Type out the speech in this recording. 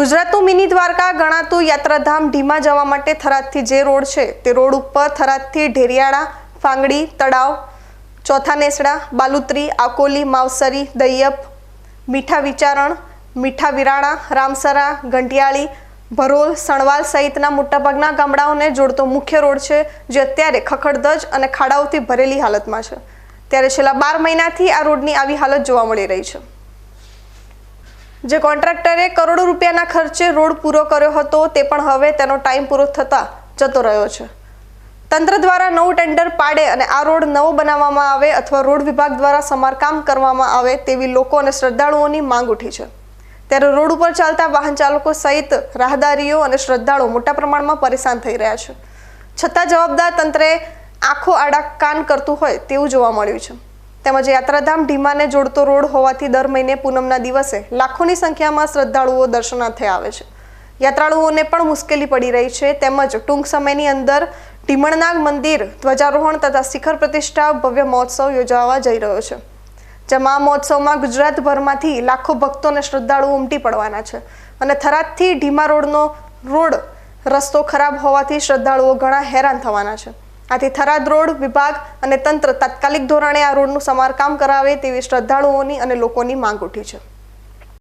ગુજરાતનું મિની દ્વારકા ગણાતું યાત્રાધામ ઢીમા જવા માટે થરાદથી જે રોડ છે તે રોડ ઉપર થરાદથી ઢેરિયાળા, ફાંગડી, તળાવ, ચોથા નેસડા, બાલુત્રી, આકોલી, માવસરી, દૈયપ, મીઠા વિચારણ, મીઠા વિરાણા, રામસરા, ગંટિયાળી, ભરોલ, સણવાલ સહિતના મોટાભાગના ગામડાઓને જોડતો મુખ્ય રોડ છે, જે અત્યારે ખખડધજ અને ખાડાઓથી ભરેલી હાલતમાં છે। ત્યારે છેલ્લા 12 મહિનાથી આ રોડની આવી હાલત જોવા મળી રહી છે। જે કોન્ટ્રાક્ટરે કરોડો રૂપિયાના ખર્ચે રોડ પૂરો કર્યો હતો તે પણ હવે તેનો ટાઈમ પૂરો થતા જતો રહ્યો છે। તંત્ર દ્વારા નવું ટેન્ડર પાડે અને આ રોડ નવો બનાવવામાં આવે અથવા રોડ વિભાગ દ્વારા સમારકામ કરવામાં આવે તેવી લોકો અને શ્રદ્ધાળુઓની માંગ ઉઠી છે। ત્યારે રોડ ઉપર ચાલતા વાહન ચાલકો સહિત રાહદારીઓ અને શ્રદ્ધાળુઓ મોટા પ્રમાણમાં પરેશાન થઈ રહ્યા છે। છતાં જવાબદાર તંત્રે આંખો આડા કાન કરતું હોય તેવું જોવા મળ્યું છે। તેમજ યાત્રાધામ ઢીમાને જોડતો રોડ હોવાથી દર મહિને પૂનમના દિવસે લાખોની સંખ્યામાં શ્રદ્ધાળુઓ દર્શનાર્થે આવે છે। યાત્રાળુઓને પણ મુશ્કેલી પડી રહી છે। તેમજ ટૂંક સમયની અંદર ઢીમણનાગ મંદિર ધ્વજારોહણ તથા શિખર પ્રતિષ્ઠા ભવ્ય મહોત્સવ યોજાવા જઈ રહ્યો છે, જેમાં મહોત્સવમાં ગુજરાતભરમાંથી લાખો ભક્તો અને શ્રદ્ધાળુઓ ઉમટી પડવાના છે અને થરાદથી ઢીમા રોડનો રસ્તો ખરાબ હોવાથી શ્રદ્ધાળુઓ ઘણા હેરાન થવાના છે। આથી થરાદ રોડ વિભાગ અને તંત્ર તાત્કાલિક ધોરણે આ રોડનું સમારકામ કરાવે તેવી શ્રદ્ધાળુઓની અને લોકોની માંગ ઉઠી છે।